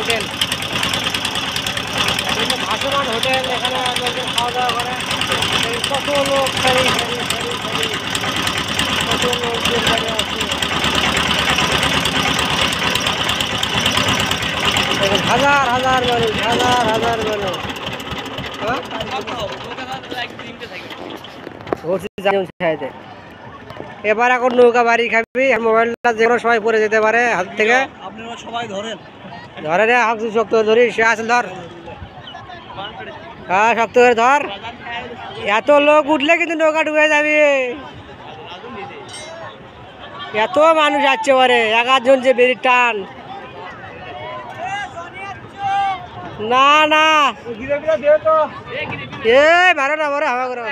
Hotel, ভাসমান hotel. এখানে লোকজন খাওয়া দাওয়া করে। কত লোক, সারি সারি সারি সারি, কত লোকজন দাঁড়িয়ে আছে। হাজার হাজার মানুষ, হাজার হাজার মানুষ। এবার এখন নৌকা বাড়ি খাবি, মোবাইলটা যে কোনো সময় পরে যেতে পারে হাত থেকে। আপনারা সবাই ধরেন, ধরে রে, হাত শক্ত করে ধরি, সে আসল ধর। হ্যাঁ, শক্ত করে ধর। এত লোক উঠলে কিন্তু নৌকা ডুবে যাবি। এত মানুষ আসছে পারে, 11 জন যে বেরির টান। না না, এ মারো না, মারো, হাওয়া করো।